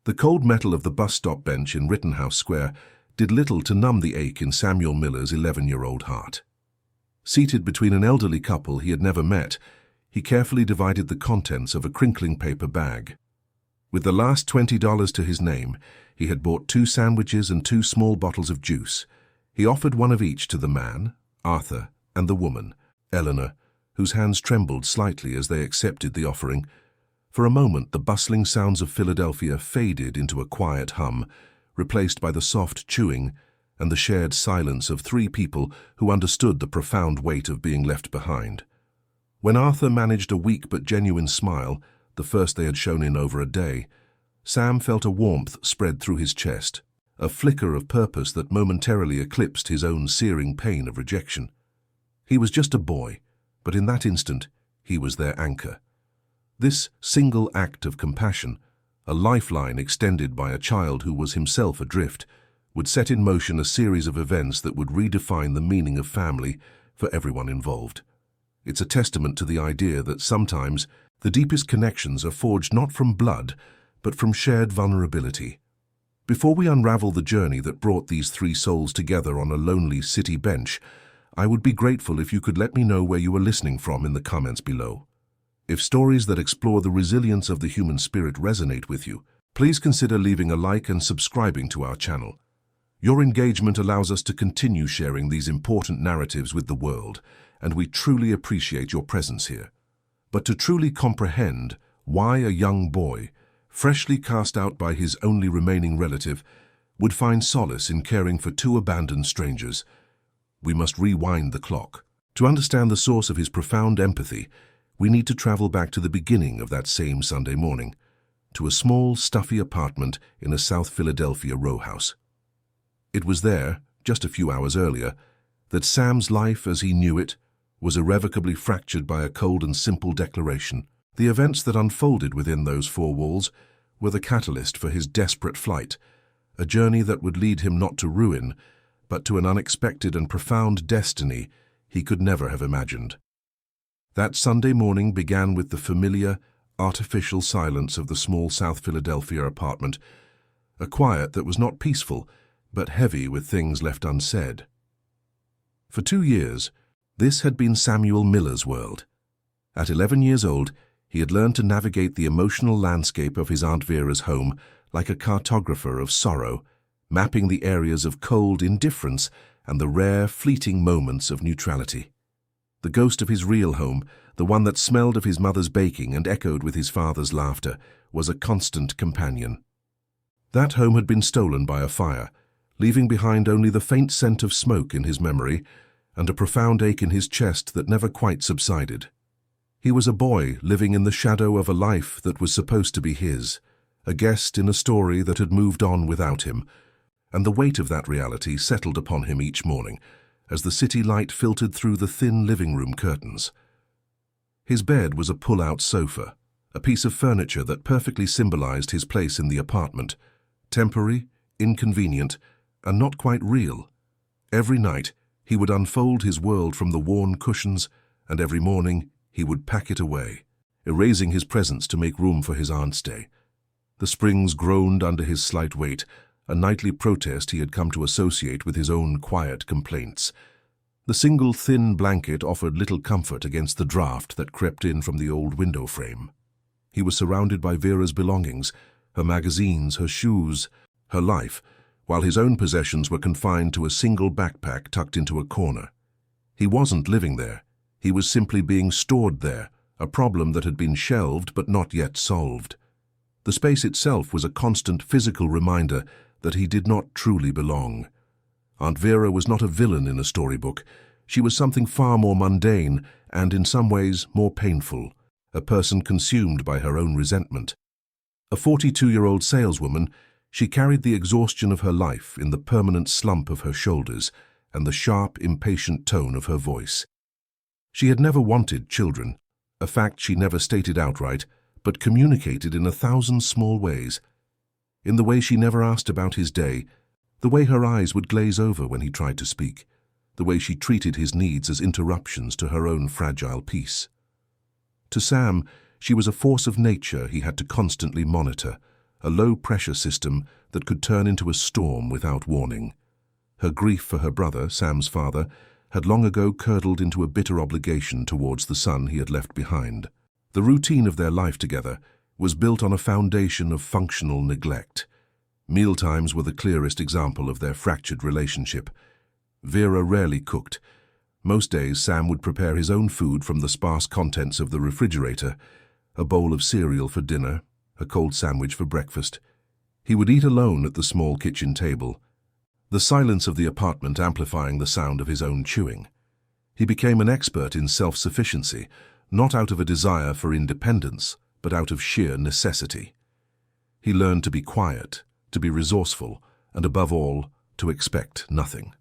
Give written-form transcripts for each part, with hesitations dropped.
The cold metal of the bus stop bench in Rittenhouse Square did little to numb the ache in Samuel Miller's 11-year-old heart. Seated between an elderly couple he had never met, he carefully divided the contents of a crinkling paper bag. With the last $20 to his name, he had bought 2 sandwiches and 2 small bottles of juice. He offered one of each to the man, Arthur, and the woman, Eleanor, whose hands trembled slightly as they accepted the offering. For a moment, the bustling sounds of Philadelphia faded into a quiet hum, replaced by the soft chewing and the shared silence of 3 people who understood the profound weight of being left behind. When Arthur managed a weak but genuine smile, the first they had shown in over a day, Sam felt a warmth spread through his chest, a flicker of purpose that momentarily eclipsed his own searing pain of rejection. He was just a boy, but in that instant, he was their anchor. This single act of compassion, a lifeline extended by a child who was himself adrift, would set in motion a series of events that would redefine the meaning of family for everyone involved. It's a testament to the idea that sometimes the deepest connections are forged not from blood, but from shared vulnerability. Before we unravel the journey that brought these 3 souls together on a lonely city bench, I would be grateful if you could let me know where you are listening from in the comments below. If stories that explore the resilience of the human spirit resonate with you, please consider leaving a like and subscribing to our channel. Your engagement allows us to continue sharing these important narratives with the world, and we truly appreciate your presence here. But to truly comprehend why a young boy, freshly cast out by his only remaining relative, would find solace in caring for 2 abandoned strangers, we must rewind the clock. To understand the source of his profound empathy, we need to travel back to the beginning of that same Sunday morning, to a small, stuffy apartment in a South Philadelphia row house. It was there, just a few hours earlier, that Sam's life as he knew it was irrevocably fractured by a cold and simple declaration. The events that unfolded within those 4 walls were the catalyst for his desperate flight, a journey that would lead him not to ruin, but to an unexpected and profound destiny he could never have imagined. That Sunday morning began with the familiar, artificial silence of the small South Philadelphia apartment, a quiet that was not peaceful, but heavy with things left unsaid. For 2 years, this had been Samuel Miller's world. At 11 years old, he had learned to navigate the emotional landscape of his Aunt Vera's home like a cartographer of sorrow, mapping the areas of cold indifference and the rare, fleeting moments of neutrality. The ghost of his real home, the one that smelled of his mother's baking and echoed with his father's laughter, was a constant companion. That home had been stolen by a fire, leaving behind only the faint scent of smoke in his memory and a profound ache in his chest that never quite subsided. He was a boy living in the shadow of a life that was supposed to be his, a guest in a story that had moved on without him, and the weight of that reality settled upon him each morning as the city light filtered through the thin living room curtains. His bed was a pull-out sofa, a piece of furniture that perfectly symbolized his place in the apartment, temporary, inconvenient, and not quite real. Every night, he would unfold his world from the worn cushions, and every morning he would pack it away, erasing his presence to make room for his aunt's day. The springs groaned under his slight weight, a nightly protest he had come to associate with his own quiet complaints. The single thin blanket offered little comfort against the draft that crept in from the old window frame. He was surrounded by Vera's belongings, her magazines, her shoes, her life, while his own possessions were confined to a single backpack tucked into a corner. He wasn't living there. He was simply being stored there, a problem that had been shelved but not yet solved. The space itself was a constant physical reminder that he did not truly belong. Aunt Vera was not a villain in a storybook. She was something far more mundane and, in some ways, more painful, a person consumed by her own resentment. A 42-year-old saleswoman, she carried the exhaustion of her life in the permanent slump of her shoulders and the sharp, impatient tone of her voice. She had never wanted children, a fact she never stated outright, but communicated in 1,000 small ways. In the way she never asked about his day, the way her eyes would glaze over when he tried to speak, the way she treated his needs as interruptions to her own fragile peace. To Sam, she was a force of nature he had to constantly monitor, a low-pressure system that could turn into a storm without warning. Her grief for her brother, Sam's father, had long ago curdled into a bitter obligation towards the son he had left behind. The routine of their life together was built on a foundation of functional neglect. Mealtimes were the clearest example of their fractured relationship. Vera rarely cooked. Most days Sam would prepare his own food from the sparse contents of the refrigerator, a bowl of cereal for dinner, a cold sandwich for breakfast. He would eat alone at the small kitchen table, the silence of the apartment amplifying the sound of his own chewing. He became an expert in self-sufficiency, not out of a desire for independence, but out of sheer necessity. He learned to be quiet, to be resourceful, and above all, to expect nothing.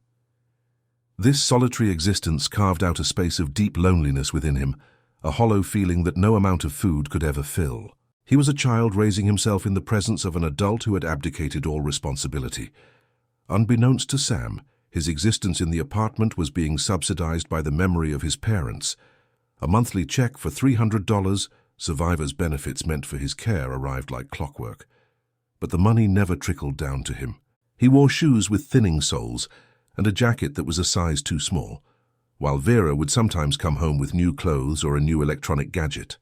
This solitary existence carved out a space of deep loneliness within him, a hollow feeling that no amount of food could ever fill. He was a child raising himself in the presence of an adult who had abdicated all responsibility. Unbeknownst to Sam, his existence in the apartment was being subsidized by the memory of his parents. A monthly check for $300, survivor's benefits meant for his care, arrived like clockwork. But the money never trickled down to him. He wore shoes with thinning soles and a jacket that was a size too small, while Vera would sometimes come home with new clothes or a new electronic gadget.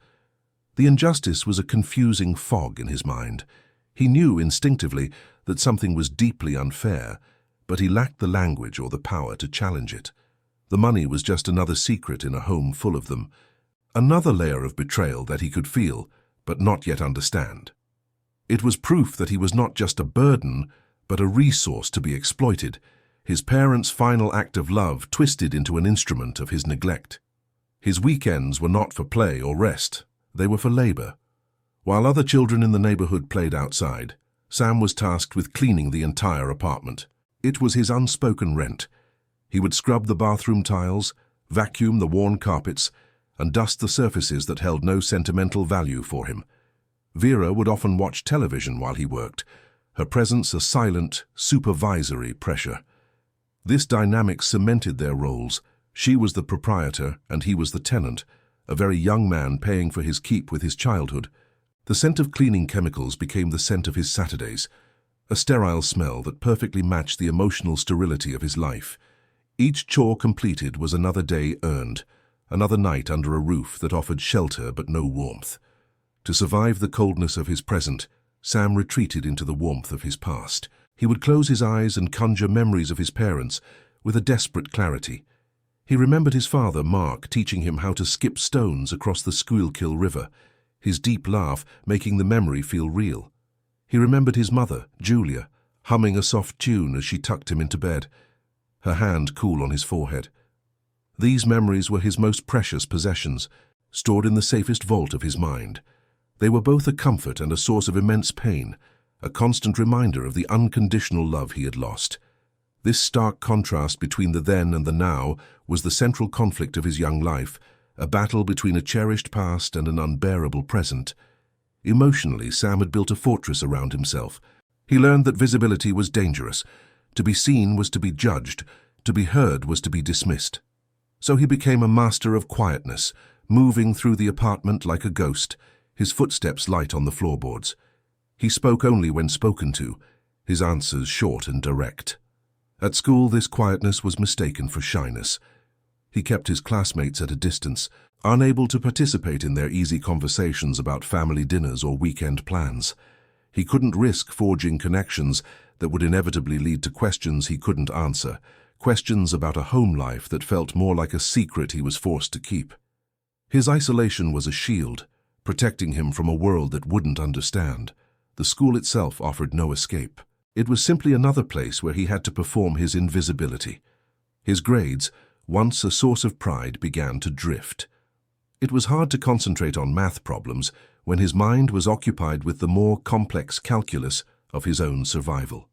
The injustice was a confusing fog in his mind. He knew instinctively that something was deeply unfair, but he lacked the language or the power to challenge it. The money was just another secret in a home full of them, another layer of betrayal that he could feel, but not yet understand. It was proof that he was not just a burden, but a resource to be exploited, his parents' final act of love twisted into an instrument of his neglect. His weekends were not for play or rest, they were for labor. While other children in the neighborhood played outside, Sam was tasked with cleaning the entire apartment. It was his unspoken rent. He would scrub the bathroom tiles, vacuum the worn carpets, and dust the surfaces that held no sentimental value for him. Vera would often watch television while he worked, her presence a silent, supervisory pressure. This dynamic cemented their roles. She was the proprietor and he was the tenant, a very young man paying for his keep with his childhood. The scent of cleaning chemicals became the scent of his Saturdays, a sterile smell that perfectly matched the emotional sterility of his life. Each chore completed was another day earned, another night under a roof that offered shelter but no warmth. To survive the coldness of his present, Sam retreated into the warmth of his past. He would close his eyes and conjure memories of his parents with a desperate clarity. He remembered his father, Mark, teaching him how to skip stones across the Schuylkill River, his deep laugh making the memory feel real. He remembered his mother, Julia, humming a soft tune as she tucked him into bed, her hand cool on his forehead. These memories were his most precious possessions, stored in the safest vault of his mind. They were both a comfort and a source of immense pain, a constant reminder of the unconditional love he had lost. This stark contrast between the then and the now was the central conflict of his young life, a battle between a cherished past and an unbearable present. Emotionally, Sam had built a fortress around himself. He learned that visibility was dangerous. To be seen was to be judged. To be heard was to be dismissed. So he became a master of quietness, moving through the apartment like a ghost, his footsteps light on the floorboards. He spoke only when spoken to, his answers short and direct. At school, this quietness was mistaken for shyness. He kept his classmates at a distance, unable to participate in their easy conversations about family dinners or weekend plans. He couldn't risk forging connections that would inevitably lead to questions he couldn't answer, questions about a home life that felt more like a secret he was forced to keep. His isolation was a shield, protecting him from a world that wouldn't understand. The school itself offered no escape. It was simply another place where he had to perform his invisibility. His grades, once a source of pride, began to drift. It was hard to concentrate on math problems when his mind was occupied with the more complex calculus of his own survival.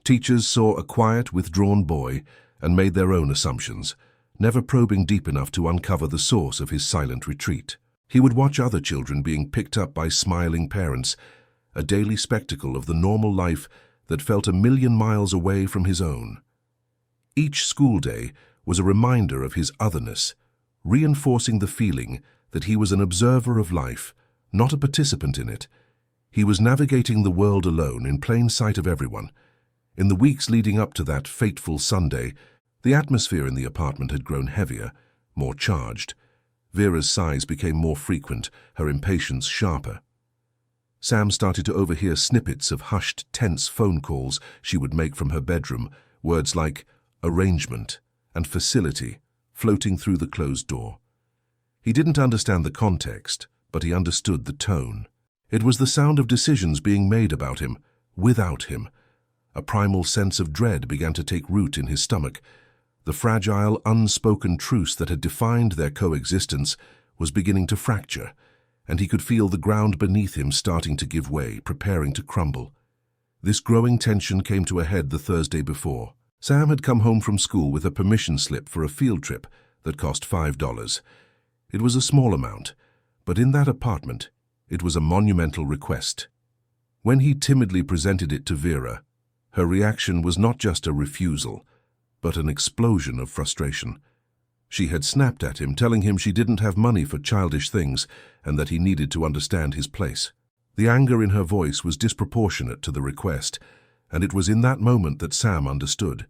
Teachers saw a quiet, withdrawn boy and made their own assumptions, never probing deep enough to uncover the source of his silent retreat. He would watch other children being picked up by smiling parents, a daily spectacle of the normal life that felt a million miles away from his own. Each school day was a reminder of his otherness, reinforcing the feeling that he was an observer of life, not a participant in it. He was navigating the world alone, in plain sight of everyone. In the weeks leading up to that fateful Sunday, the atmosphere in the apartment had grown heavier, more charged. Vera's sighs became more frequent, her impatience sharper. Sam started to overhear snippets of hushed, tense phone calls she would make from her bedroom, words like arrangement and facility floating through the closed door. He didn't understand the context, but he understood the tone. It was the sound of decisions being made about him, without him. A primal sense of dread began to take root in his stomach. The fragile, unspoken truce that had defined their coexistence was beginning to fracture, and he could feel the ground beneath him starting to give way, preparing to crumble. This growing tension came to a head the Thursday before. Sam had come home from school with a permission slip for a field trip that cost $5. It was a small amount, but in that apartment, it was a monumental request. When he timidly presented it to Vera, her reaction was not just a refusal, but an explosion of frustration. She had snapped at him, telling him she didn't have money for childish things and that he needed to understand his place. The anger in her voice was disproportionate to the request, and it was in that moment that Sam understood.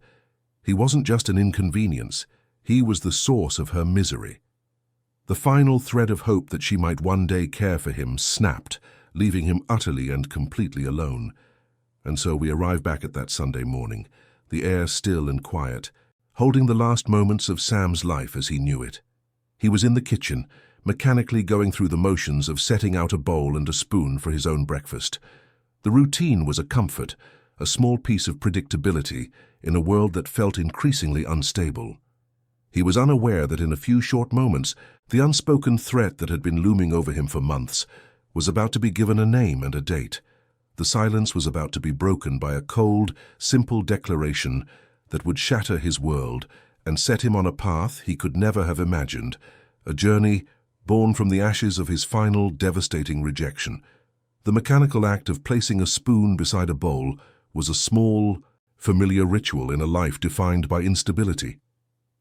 He wasn't just an inconvenience, he was the source of her misery. The final thread of hope that she might one day care for him snapped, leaving him utterly and completely alone. And so we arrive back at that Sunday morning, the air still and quiet, holding the last moments of Sam's life as he knew it. He was in the kitchen, mechanically going through the motions of setting out a bowl and a spoon for his own breakfast. The routine was a comfort, a small piece of predictability in a world that felt increasingly unstable. He was unaware that in a few short moments, the unspoken threat that had been looming over him for months was about to be given a name and a date. The silence was about to be broken by a cold, simple declaration that would shatter his world and set him on a path he could never have imagined, a journey born from the ashes of his final, devastating rejection. The mechanical act of placing a spoon beside a bowl was a small, familiar ritual in a life defined by instability.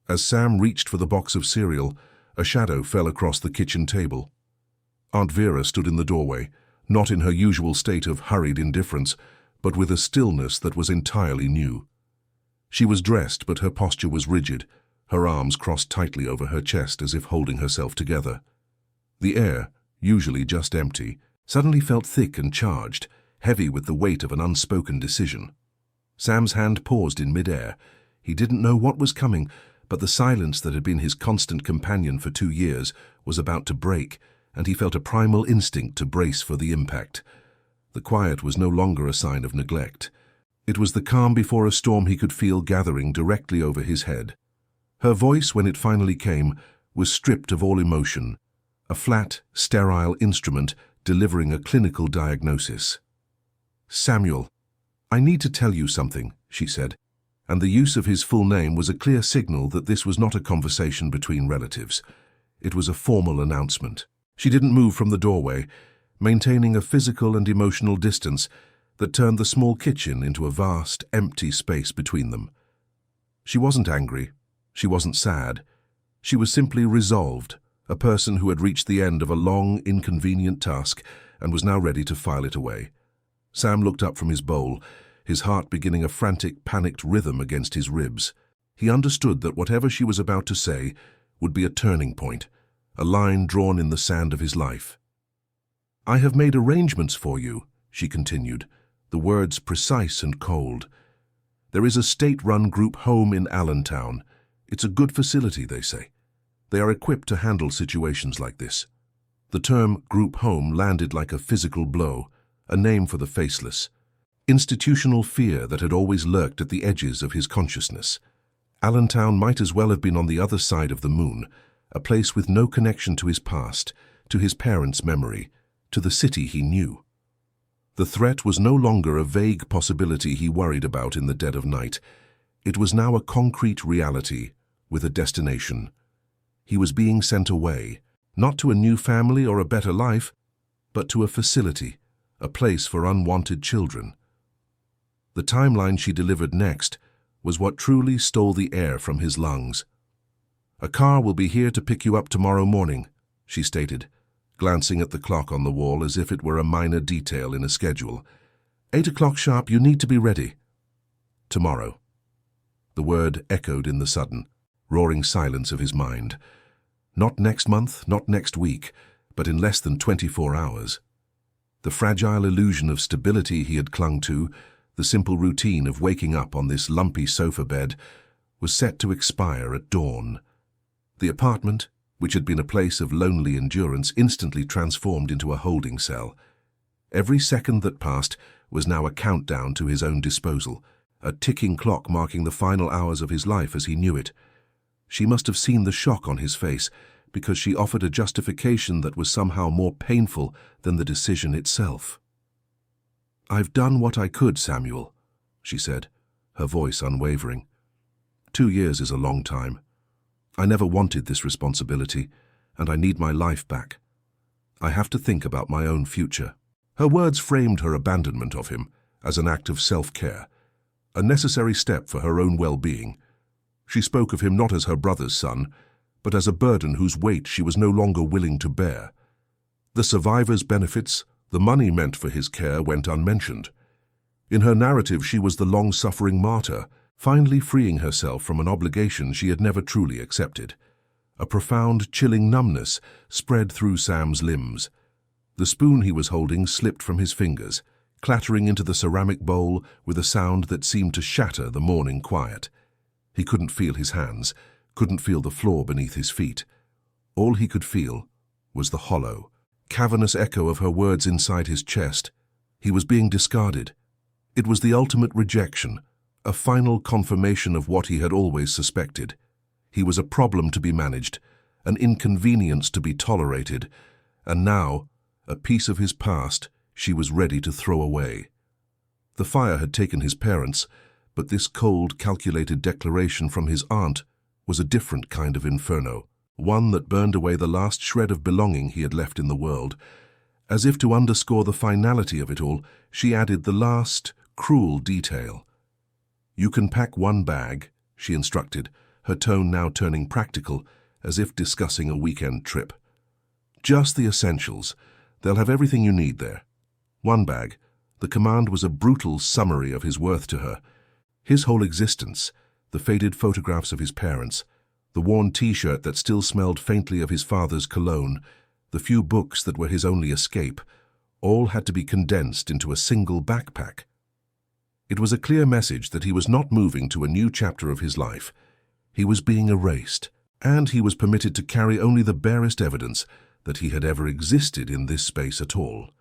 As Sam reached for the box of cereal, a shadow fell across the kitchen table. Aunt Vera stood in the doorway, not in her usual state of hurried indifference, but with a stillness that was entirely new. She was dressed, but her posture was rigid, her arms crossed tightly over her chest as if holding herself together. The air, usually just empty, suddenly felt thick and charged, heavy with the weight of an unspoken decision. Sam's hand paused in midair. He didn't know what was coming, but the silence that had been his constant companion for 2 years was about to break, and he felt a primal instinct to brace for the impact. The quiet was no longer a sign of neglect. It was the calm before a storm he could feel gathering directly over his head. Her voice, when it finally came, was stripped of all emotion, a flat, sterile instrument delivering a clinical diagnosis. "Samuel, I need to tell you something," she said, and the use of his full name was a clear signal that this was not a conversation between relatives. It was a formal announcement. She didn't move from the doorway, maintaining a physical and emotional distance that turned the small kitchen into a vast, empty space between them. She wasn't angry. She wasn't sad. She was simply resolved, a person who had reached the end of a long, inconvenient task and was now ready to file it away. Sam looked up from his bowl, his heart beginning a frantic, panicked rhythm against his ribs. He understood that whatever she was about to say would be a turning point, a line drawn in the sand of his life. "I have made arrangements for you," she continued, the words precise and cold. "There is a state-run group home in Allentown. It's a good facility, they say. They are equipped to handle situations like this." The term group home landed like a physical blow, a name for the faceless. Institutional fear that had always lurked at the edges of his consciousness. Allentown might as well have been on the other side of the moon, a place with no connection to his past, to his parents' memory, to the city he knew. The threat was no longer a vague possibility he worried about in the dead of night. It was now a concrete reality, with a destination. He was being sent away, not to a new family or a better life, but to a facility, a place for unwanted children. The timeline she delivered next was what truly stole the air from his lungs. "A car will be here to pick you up tomorrow morning," she stated, glancing at the clock on the wall as if it were a minor detail in a schedule. 8 o'clock sharp, you need to be ready. Tomorrow. The word echoed in the sudden, roaring silence of his mind. Not next month, not next week, but in less than 24 hours. The fragile illusion of stability he had clung to, the simple routine of waking up on this lumpy sofa bed, was set to expire at dawn. The apartment, which had been a place of lonely endurance, instantly transformed into a holding cell. Every second that passed was now a countdown to his own disposal, a ticking clock marking the final hours of his life as he knew it. She must have seen the shock on his face, because she offered a justification that was somehow more painful than the decision itself. "I've done what I could, Samuel," she said, her voice unwavering. 2 years is a long time. I never wanted this responsibility, and I need my life back. I have to think about my own future. Her words framed her abandonment of him as an act of self-care, a necessary step for her own well-being. She spoke of him not as her brother's son, but as a burden whose weight she was no longer willing to bear. The survivor's benefits, the money meant for his care, went unmentioned. In her narrative, she was the long-suffering martyr, finally freeing herself from an obligation she had never truly accepted. A profound, chilling numbness spread through Sam's limbs. The spoon he was holding slipped from his fingers, clattering into the ceramic bowl with a sound that seemed to shatter the morning quiet. He couldn't feel his hands, couldn't feel the floor beneath his feet. All he could feel was the hollow, cavernous echo of her words inside his chest. He was being discarded. It was the ultimate rejection, a final confirmation of what he had always suspected. He was a problem to be managed, an inconvenience to be tolerated, and now, a piece of his past she was ready to throw away. The fire had taken his parents, but this cold, calculated declaration from his aunt was a different kind of inferno, one that burned away the last shred of belonging he had left in the world. As if to underscore the finality of it all, she added the last, cruel detail. "You can pack one bag," she instructed, her tone now turning practical, as if discussing a weekend trip. "Just the essentials. They'll have everything you need there." One bag. The command was a brutal summary of his worth to her. His whole existence, the faded photographs of his parents, the worn T-shirt that still smelled faintly of his father's cologne, the few books that were his only escape, all had to be condensed into a single backpack. It was a clear message that he was not moving to a new chapter of his life. He was being erased, and he was permitted to carry only the barest evidence that he had ever existed in this space at all.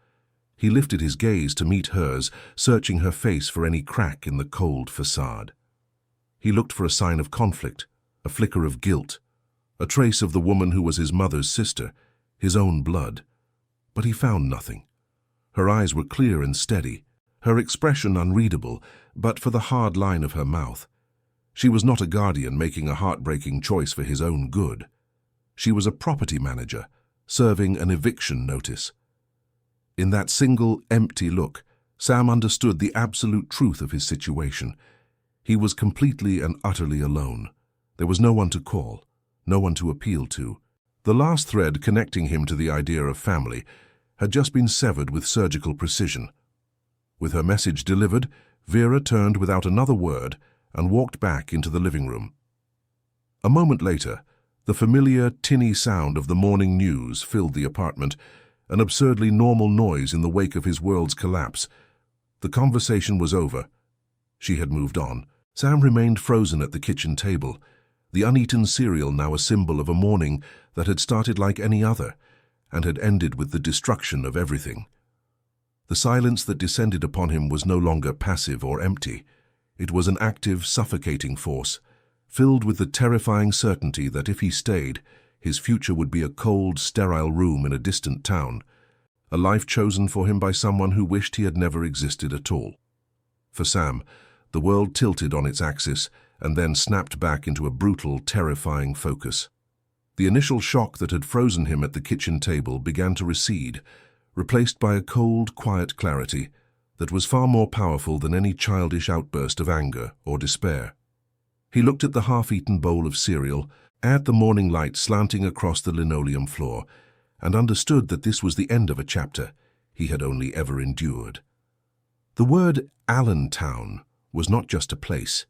He lifted his gaze to meet hers, searching her face for any crack in the cold facade. He looked for a sign of conflict, a flicker of guilt, a trace of the woman who was his mother's sister, his own blood. But he found nothing. Her eyes were clear and steady, her expression unreadable, but for the hard line of her mouth. She was not a guardian making a heartbreaking choice for his own good. She was a property manager, serving an eviction notice. In that single, empty look, Sam understood the absolute truth of his situation. He was completely and utterly alone. There was no one to call, no one to appeal to. The last thread connecting him to the idea of family had just been severed with surgical precision. With her message delivered, Vera turned without another word and walked back into the living room. A moment later, the familiar, tinny sound of the morning news filled the apartment, an absurdly normal noise in the wake of his world's collapse. The conversation was over. She had moved on. Sam remained frozen at the kitchen table, the uneaten cereal now a symbol of a morning that had started like any other and had ended with the destruction of everything. The silence that descended upon him was no longer passive or empty. It was an active, suffocating force, filled with the terrifying certainty that if he stayed, his future would be a cold, sterile room in a distant town, a life chosen for him by someone who wished he had never existed at all. For Sam, the world tilted on its axis and then snapped back into a brutal, terrifying focus. The initial shock that had frozen him at the kitchen table began to recede, replaced by a cold, quiet clarity that was far more powerful than any childish outburst of anger or despair. He looked at the half-eaten bowl of cereal, at the morning light slanting across the linoleum floor, and understood that this was the end of a chapter he had only ever endured. The word Allentown was not just a place.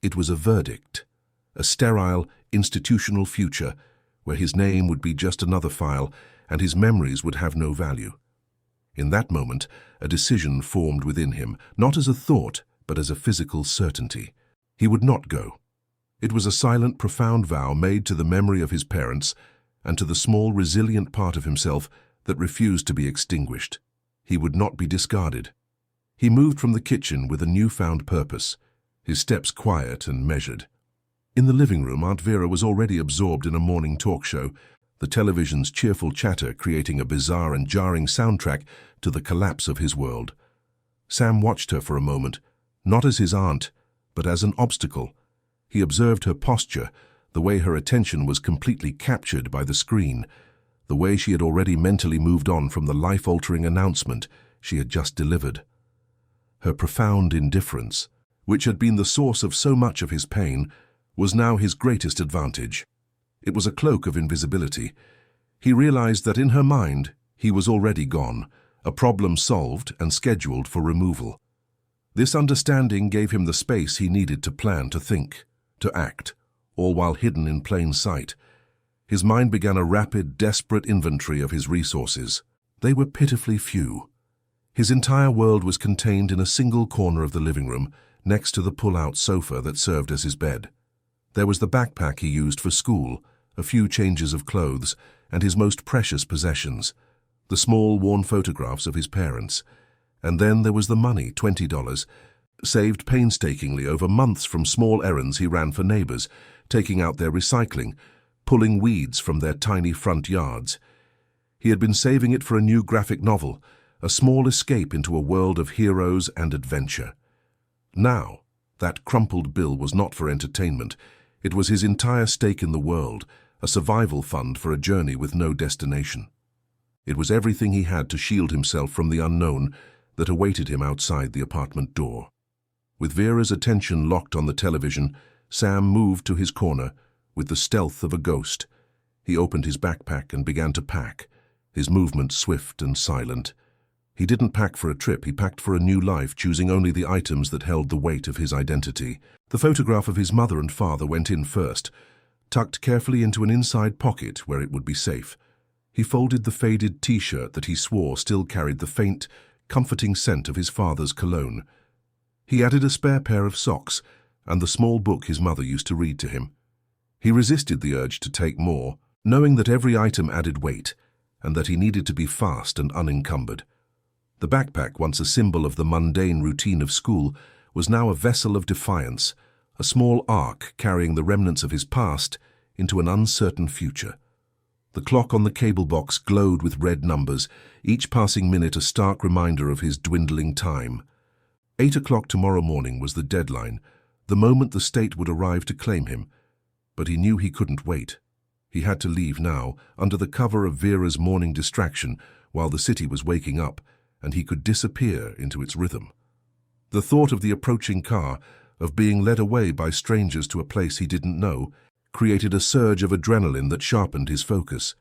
It was a verdict, a sterile, institutional future where his name would be just another file and his memories would have no value. In that moment, a decision formed within him, not as a thought, but as a physical certainty. He would not go. It was a silent, profound vow made to the memory of his parents and to the small, resilient part of himself that refused to be extinguished. He would not be discarded. He moved from the kitchen with a newfound purpose, his steps quiet and measured. In the living room, Aunt Vera was already absorbed in a morning talk show, the television's cheerful chatter creating a bizarre and jarring soundtrack to the collapse of his world. Sam watched her for a moment, not as his aunt, but as an obstacle. He observed her posture, the way her attention was completely captured by the screen, the way she had already mentally moved on from the life-altering announcement she had just delivered. Her profound indifference, which had been the source of so much of his pain, was now his greatest advantage. It was a cloak of invisibility. He realized that in her mind he was already gone, a problem solved and scheduled for removal. This understanding gave him the space he needed to plan, to think, to act, all while hidden in plain sight. His mind began a rapid, desperate inventory of his resources. They were pitifully few. His entire world was contained in a single corner of the living room, next to the pull-out sofa that served as his bed. There was the backpack he used for school, a few changes of clothes, and his most precious possessions, the small, worn photographs of his parents. And then there was the money, $20, saved painstakingly over months from small errands he ran for neighbors, taking out their recycling, pulling weeds from their tiny front yards. He had been saving it for a new graphic novel, a small escape into a world of heroes and adventure. Now, that crumpled bill was not for entertainment. It was his entire stake in the world, a survival fund for a journey with no destination. It was everything he had to shield himself from the unknown that awaited him outside the apartment door. With Vera's attention locked on the television, Sam moved to his corner with the stealth of a ghost. He opened his backpack and began to pack, his movements swift and silent. He didn't pack for a trip, he packed for a new life, choosing only the items that held the weight of his identity. The photograph of his mother and father went in first, tucked carefully into an inside pocket where it would be safe. He folded the faded T-shirt that he swore still carried the faint, comforting scent of his father's cologne. He added a spare pair of socks and the small book his mother used to read to him. He resisted the urge to take more, knowing that every item added weight and that he needed to be fast and unencumbered. The backpack, once a symbol of the mundane routine of school, was now a vessel of defiance, a small ark carrying the remnants of his past into an uncertain future. The clock on the cable box glowed with red numbers, each passing minute a stark reminder of his dwindling time. 8 o'clock tomorrow morning was the deadline, the moment the state would arrive to claim him. But he knew he couldn't wait. He had to leave now, under the cover of Vera's morning distraction, while the city was waking up, and he could disappear into its rhythm. The thought of the approaching car, of being led away by strangers to a place he didn't know, created a surge of adrenaline that sharpened his focus.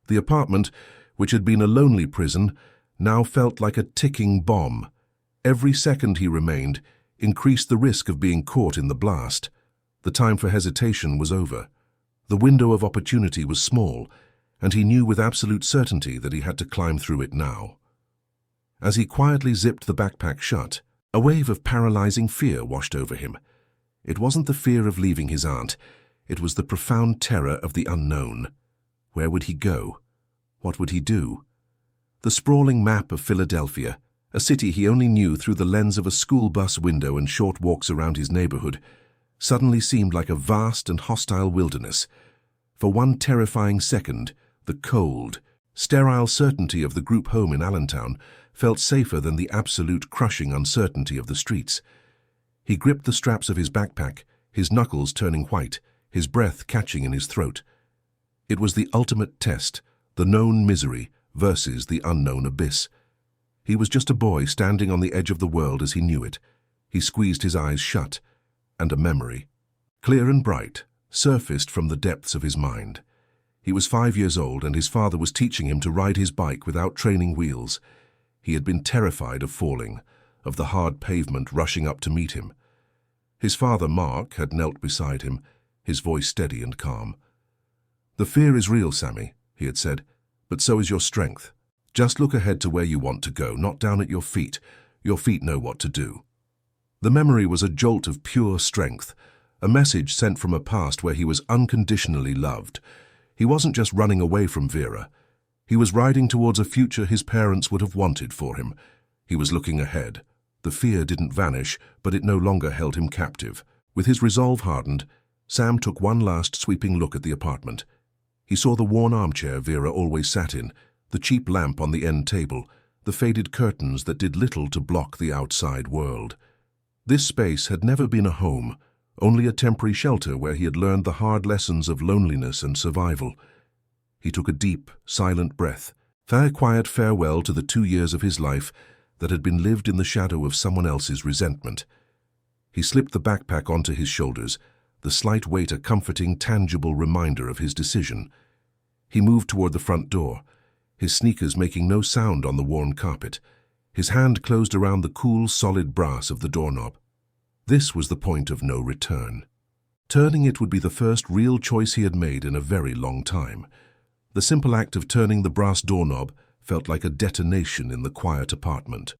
The apartment, which had been a lonely prison, now felt like a ticking bomb. Every second he remained increased the risk of being caught in the blast. The time for hesitation was over. The window of opportunity was small, and he knew with absolute certainty that he had to climb through it now. As he quietly zipped the backpack shut, a wave of paralyzing fear washed over him. It wasn't the fear of leaving his aunt. It was the profound terror of the unknown. Where would he go? What would he do? The sprawling map of Philadelphia, a city he only knew through the lens of a school bus window and short walks around his neighborhood, suddenly seemed like a vast and hostile wilderness. For one terrifying second, the cold, sterile certainty of the group home in Allentown felt safer than the absolute crushing uncertainty of the streets. He gripped the straps of his backpack, his knuckles turning white, his breath catching in his throat. It was the ultimate test, the known misery versus the unknown abyss. He was just a boy standing on the edge of the world as he knew it. He squeezed his eyes shut, and a memory, clear and bright, surfaced from the depths of his mind. He was 5 years old and his father was teaching him to ride his bike without training wheels. He had been terrified of falling, of the hard pavement rushing up to meet him. His father, Mark, had knelt beside him, his voice steady and calm. "The fear is real, Sammy," he had said, "but so is your strength. Just look ahead to where you want to go, not down at your feet. Your feet know what to do." The memory was a jolt of pure strength, a message sent from a past where he was unconditionally loved. He wasn't just running away from Vera. He was riding towards a future his parents would have wanted for him. He was looking ahead. The fear didn't vanish, but it no longer held him captive. With his resolve hardened, Sam took one last sweeping look at the apartment. He saw the worn armchair Vera always sat in, the cheap lamp on the end table, the faded curtains that did little to block the outside world. This space had never been a home, only a temporary shelter where he had learned the hard lessons of loneliness and survival. He took a deep, silent breath, a quiet farewell to the 2 years of his life that had been lived in the shadow of someone else's resentment. He slipped the backpack onto his shoulders, the slight weight a comforting, tangible reminder of his decision. He moved toward the front door, his sneakers making no sound on the worn carpet. His hand closed around the cool, solid brass of the doorknob. This was the point of no return. Turning it would be the first real choice he had made in a very long time. The simple act of turning the brass doorknob felt like a detonation in the quiet apartment.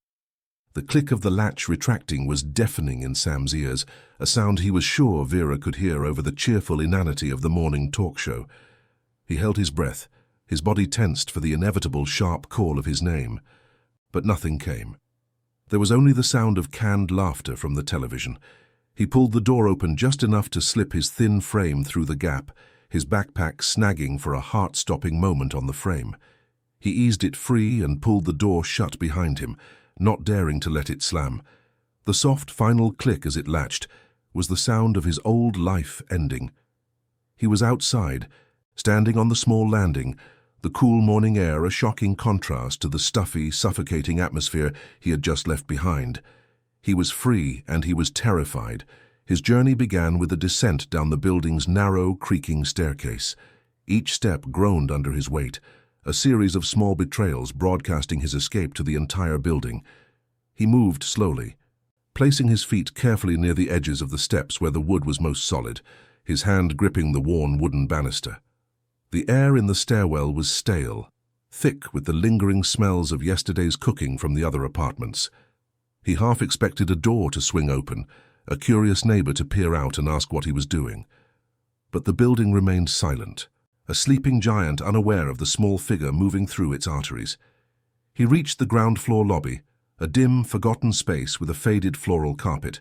The click of the latch retracting was deafening in Sam's ears, a sound he was sure Vera could hear over the cheerful inanity of the morning talk show. He held his breath, his body tensed for the inevitable sharp call of his name. But nothing came. There was only the sound of canned laughter from the television. He pulled the door open just enough to slip his thin frame through the gap, his backpack snagging for a heart-stopping moment on the frame. He eased it free and pulled the door shut behind him, not daring to let it slam. The soft final click as it latched was the sound of his old life ending. He was outside, standing on the small landing, the cool morning air a shocking contrast to the stuffy, suffocating atmosphere he had just left behind. He was free and he was terrified. His journey began with a descent down the building's narrow, creaking staircase. Each step groaned under his weight, a series of small betrayals broadcasting his escape to the entire building. He moved slowly, placing his feet carefully near the edges of the steps where the wood was most solid, his hand gripping the worn wooden banister. The air in the stairwell was stale, thick with the lingering smells of yesterday's cooking from the other apartments. He half expected a door to swing open, a curious neighbor to peer out and ask what he was doing. But the building remained silent, a sleeping giant unaware of the small figure moving through its arteries. He reached the ground-floor lobby, a dim, forgotten space with a faded floral carpet.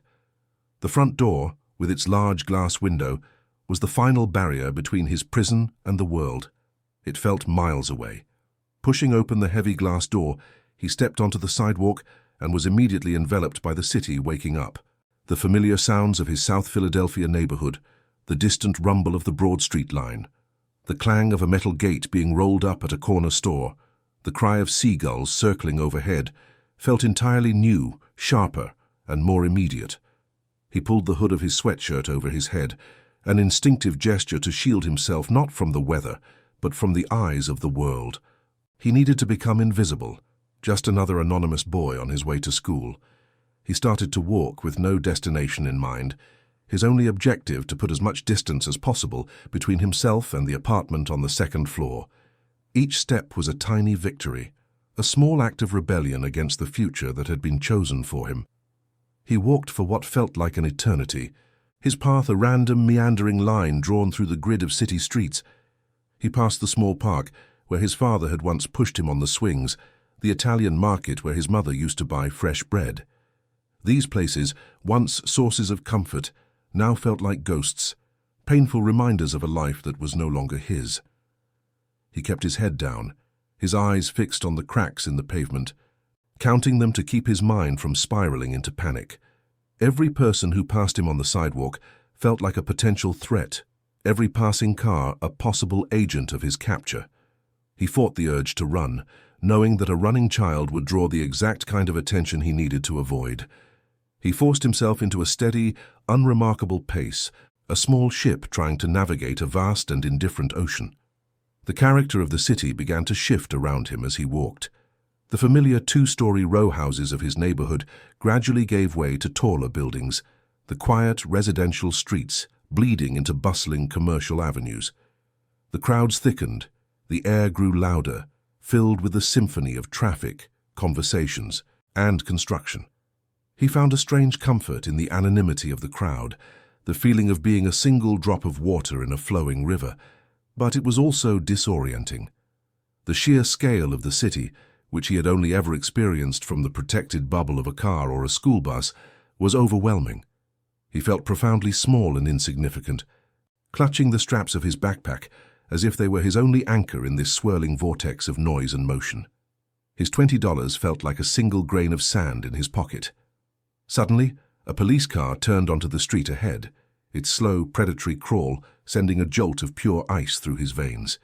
The front door, with its large glass window, was the final barrier between his prison and the world. It felt miles away. Pushing open the heavy glass door, he stepped onto the sidewalk and was immediately enveloped by the city waking up. The familiar sounds of his South Philadelphia neighborhood, the distant rumble of the Broad Street line, the clang of a metal gate being rolled up at a corner store, the cry of seagulls circling overhead, felt entirely new, sharper, and more immediate. He pulled the hood of his sweatshirt over his head, an instinctive gesture to shield himself not from the weather, but from the eyes of the world. He needed to become invisible, just another anonymous boy on his way to school. He started to walk with no destination in mind, his only objective to put as much distance as possible between himself and the apartment on the second floor. Each step was a tiny victory, a small act of rebellion against the future that had been chosen for him. He walked for what felt like an eternity, his path a random, meandering line drawn through the grid of city streets. He passed the small park where his father had once pushed him on the swings, the Italian market where his mother used to buy fresh bread. These places, once sources of comfort, now felt like ghosts, painful reminders of a life that was no longer his. He kept his head down, his eyes fixed on the cracks in the pavement, counting them to keep his mind from spiraling into panic. Every person who passed him on the sidewalk felt like a potential threat, every passing car a possible agent of his capture. He fought the urge to run, knowing that a running child would draw the exact kind of attention he needed to avoid. He forced himself into a steady, unremarkable pace, a small ship trying to navigate a vast and indifferent ocean. The character of the city began to shift around him as he walked. The familiar two-story row houses of his neighborhood gradually gave way to taller buildings, the quiet residential streets bleeding into bustling commercial avenues. The crowds thickened, the air grew louder, filled with the symphony of traffic, conversations, and construction. He found a strange comfort in the anonymity of the crowd, the feeling of being a single drop of water in a flowing river, but it was also disorienting. The sheer scale of the city, which he had only ever experienced from the protected bubble of a car or a school bus, was overwhelming. He felt profoundly small and insignificant, clutching the straps of his backpack as if they were his only anchor in this swirling vortex of noise and motion. His $20 felt like a single grain of sand in his pocket. Suddenly, a police car turned onto the street ahead, its slow, predatory crawl sending a jolt of pure ice through his veins.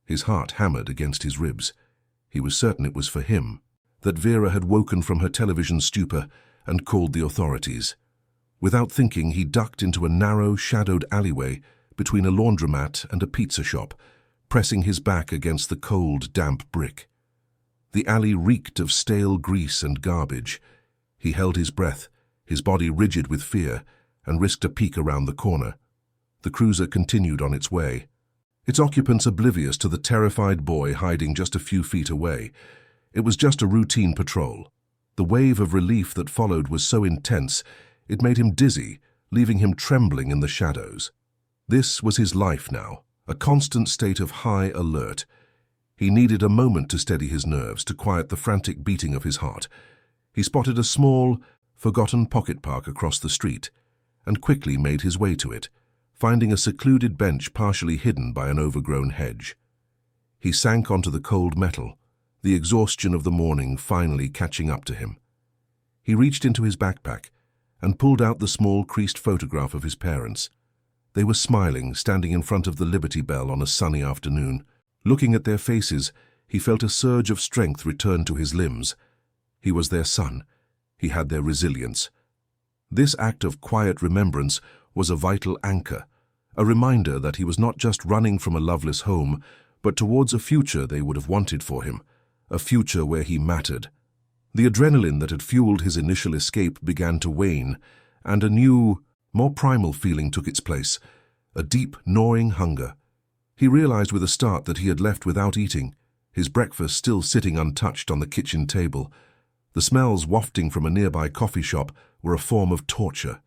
His heart hammered against his ribs. He was certain it was for him, that Vera had woken from her television stupor and called the authorities. Without thinking, he ducked into a narrow, shadowed alleyway between a laundromat and a pizza shop, pressing his back against the cold, damp brick. The alley reeked of stale grease and garbage. He held his breath, his body rigid with fear, and risked a peek around the corner. The cruiser continued on its way, its occupants oblivious to the terrified boy hiding just a few feet away. It was just a routine patrol. The wave of relief that followed was so intense, it made him dizzy, leaving him trembling in the shadows. This was his life now, a constant state of high alert. He needed a moment to steady his nerves, to quiet the frantic beating of his heart. He spotted a small, forgotten pocket park across the street, and quickly made his way to it, finding a secluded bench partially hidden by an overgrown hedge. He sank onto the cold metal, the exhaustion of the morning finally catching up to him. He reached into his backpack and pulled out the small creased photograph of his parents. They were smiling, standing in front of the Liberty Bell on a sunny afternoon. Looking at their faces, he felt a surge of strength return to his limbs. He was their son. He had their resilience. This act of quiet remembrance was a vital anchor, a reminder that he was not just running from a loveless home, but towards a future they would have wanted for him, a future where he mattered. The adrenaline that had fueled his initial escape began to wane, and a new, more primal feeling took its place, a deep, gnawing hunger. He realized with a start that he had left without eating, his breakfast still sitting untouched on the kitchen table. The smells wafting from a nearby coffee shop were a form of torture.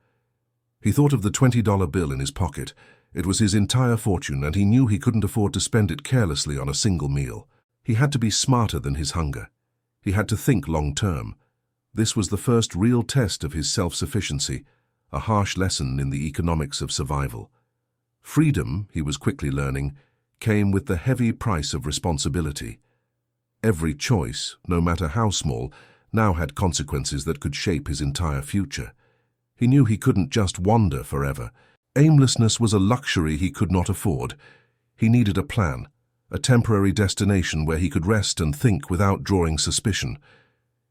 He thought of the $20 bill in his pocket. It was his entire fortune, and he knew he couldn't afford to spend it carelessly on a single meal. He had to be smarter than his hunger. He had to think long-term. This was the first real test of his self-sufficiency, a harsh lesson in the economics of survival. Freedom, he was quickly learning, came with the heavy price of responsibility. Every choice, no matter how small, now had consequences that could shape his entire future. He knew he couldn't just wander forever. Aimlessness was a luxury he could not afford. He needed a plan, a temporary destination where he could rest and think without drawing suspicion.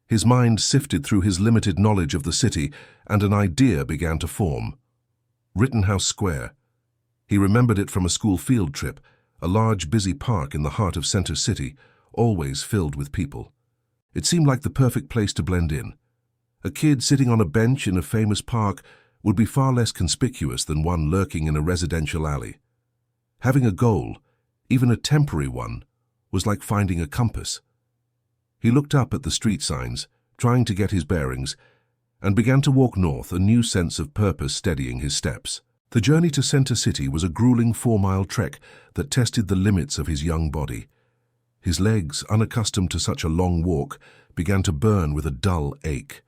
His mind sifted through his limited knowledge of the city, and an idea began to form. Rittenhouse Square. He remembered it from a school field trip, a large, busy park in the heart of Center City, always filled with people. It seemed like the perfect place to blend in. A kid sitting on a bench in a famous park would be far less conspicuous than one lurking in a residential alley. Having a goal, even a temporary one, was like finding a compass. He looked up at the street signs, trying to get his bearings, and began to walk north, a new sense of purpose steadying his steps. The journey to Center City was a grueling 4-mile trek that tested the limits of his young body. His legs, unaccustomed to such a long walk, began to burn with a dull ache.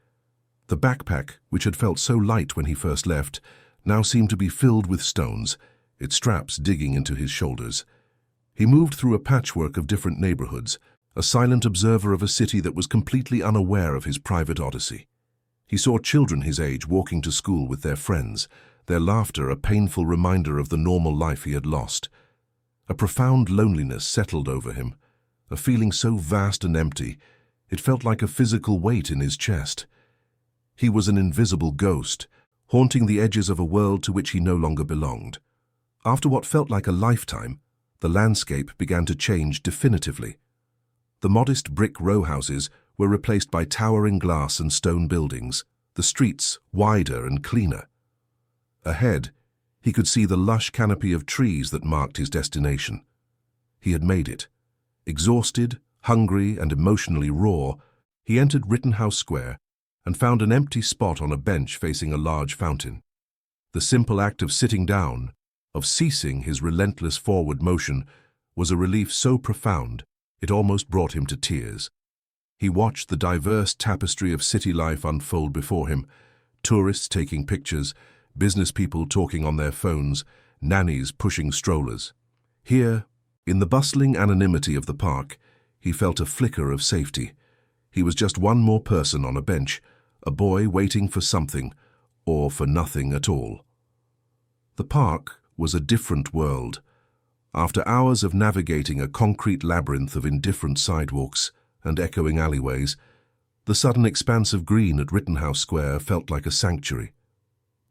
The backpack, which had felt so light when he first left, now seemed to be filled with stones, its straps digging into his shoulders. He moved through a patchwork of different neighborhoods, a silent observer of a city that was completely unaware of his private odyssey. He saw children his age walking to school with their friends, their laughter a painful reminder of the normal life he had lost. A profound loneliness settled over him, a feeling so vast and empty, it felt like a physical weight in his chest. He was an invisible ghost, haunting the edges of a world to which he no longer belonged. After what felt like a lifetime, the landscape began to change definitively. The modest brick row houses were replaced by towering glass and stone buildings, the streets wider and cleaner. Ahead, he could see the lush canopy of trees that marked his destination. He had made it. Exhausted, hungry, and emotionally raw, he entered Rittenhouse Square and found an empty spot on a bench facing a large fountain. The simple act of sitting down, of ceasing his relentless forward motion, was a relief so profound it almost brought him to tears. He watched the diverse tapestry of city life unfold before him, tourists taking pictures, business people talking on their phones, nannies pushing strollers. Here, in the bustling anonymity of the park, he felt a flicker of safety. He was just one more person on a bench, a boy waiting for something, or for nothing at all. The park was a different world. After hours of navigating a concrete labyrinth of indifferent sidewalks and echoing alleyways, the sudden expanse of green at Rittenhouse Square felt like a sanctuary.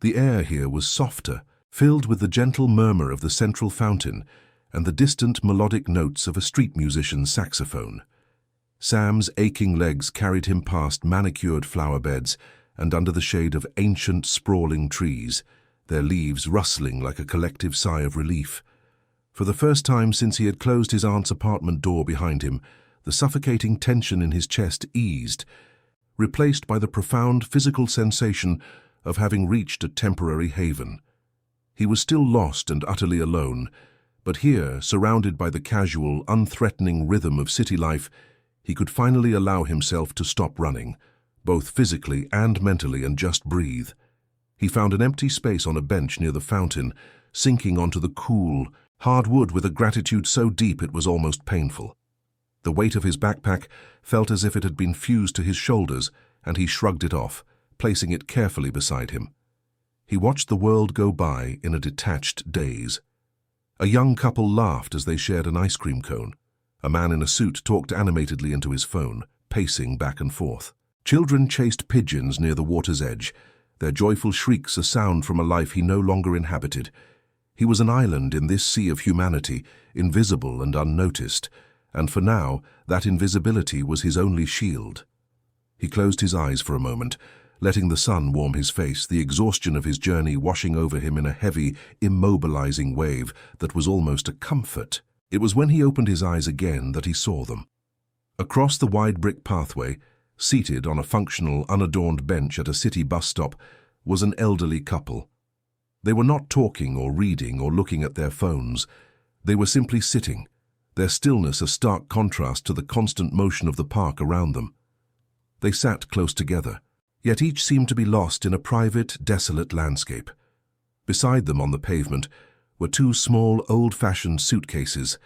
The air here was softer, filled with the gentle murmur of the central fountain and the distant melodic notes of a street musician's saxophone. Sam's aching legs carried him past manicured flower beds and under the shade of ancient, sprawling trees, their leaves rustling like a collective sigh of relief. For the first time since he had closed his aunt's apartment door behind him, the suffocating tension in his chest eased, replaced by the profound physical sensation of having reached a temporary haven. He was still lost and utterly alone, but here, surrounded by the casual, unthreatening rhythm of city life, he could finally allow himself to stop running, both physically and mentally, and just breathe. He found an empty space on a bench near the fountain, sinking onto the cool, hard wood with a gratitude so deep it was almost painful. The weight of his backpack felt as if it had been fused to his shoulders, and he shrugged it off, placing it carefully beside him. He watched the world go by in a detached daze. A young couple laughed as they shared an ice cream cone. A man in a suit talked animatedly into his phone, pacing back and forth. Children chased pigeons near the water's edge, their joyful shrieks a sound from a life he no longer inhabited. He was an island in this sea of humanity, invisible and unnoticed, and for now, that invisibility was his only shield. He closed his eyes for a moment, letting the sun warm his face, the exhaustion of his journey washing over him in a heavy, immobilizing wave that was almost a comfort. It was when he opened his eyes again that he saw them. Across the wide brick pathway, seated on a functional, unadorned bench at a city bus stop, was an elderly couple. They were not talking or reading or looking at their phones. They were simply sitting, their stillness a stark contrast to the constant motion of the park around them. They sat close together, yet each seemed to be lost in a private, desolate landscape. Beside them on the pavement were two small, old-fashioned suitcases,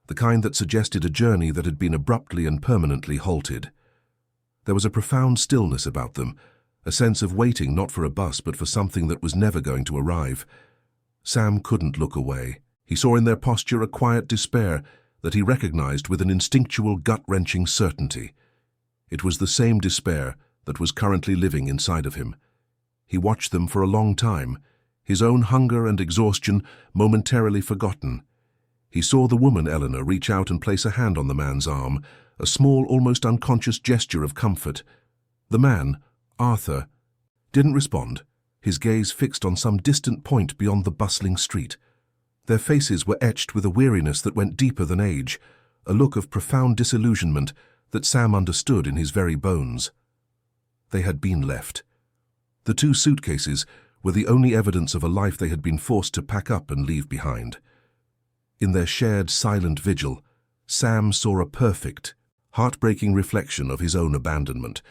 the kind that suggested a journey that had been abruptly and permanently halted. There was a profound stillness about them, a sense of waiting not for a bus but for something that was never going to arrive. Sam couldn't look away. He saw in their posture a quiet despair that he recognized with an instinctual, gut-wrenching certainty. It was the same despair that was currently living inside of him. He watched them for a long time, his own hunger and exhaustion momentarily forgotten. He saw the woman, Eleanor, reach out and place a hand on the man's arm, a small, almost unconscious gesture of comfort. The man, Arthur, didn't respond, his gaze fixed on some distant point beyond the bustling street. Their faces were etched with a weariness that went deeper than age, a look of profound disillusionment that Sam understood in his very bones. They had been left. The two suitcases were the only evidence of a life they had been forced to pack up and leave behind. In their shared silent vigil, Sam saw a perfect, heartbreaking reflection of his own abandonment.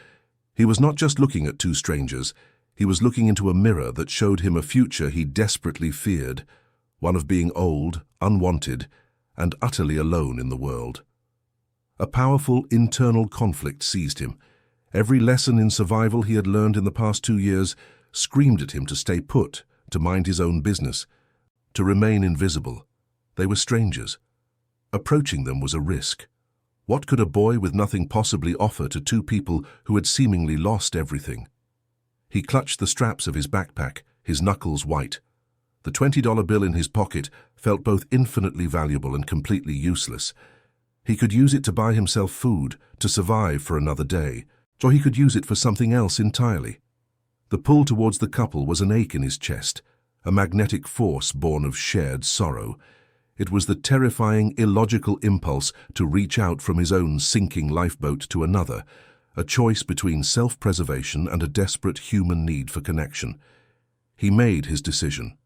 He was not just looking at two strangers, he was looking into a mirror that showed him a future he desperately feared, one of being old, unwanted, and utterly alone in the world. A powerful internal conflict seized him. Every lesson in survival he had learned in the past 2 years screamed at him to stay put, to mind his own business, to remain invisible. They were strangers. Approaching them was a risk. What could a boy with nothing possibly offer to two people who had seemingly lost everything? He clutched the straps of his backpack, his knuckles white. The $20 bill in his pocket felt both infinitely valuable and completely useless. He could use it to buy himself food, to survive for another day, or he could use it for something else entirely. The pull towards the couple was an ache in his chest, a magnetic force born of shared sorrow. It was the terrifying, illogical impulse to reach out from his own sinking lifeboat to another, a choice between self-preservation and a desperate human need for connection. He made his decision.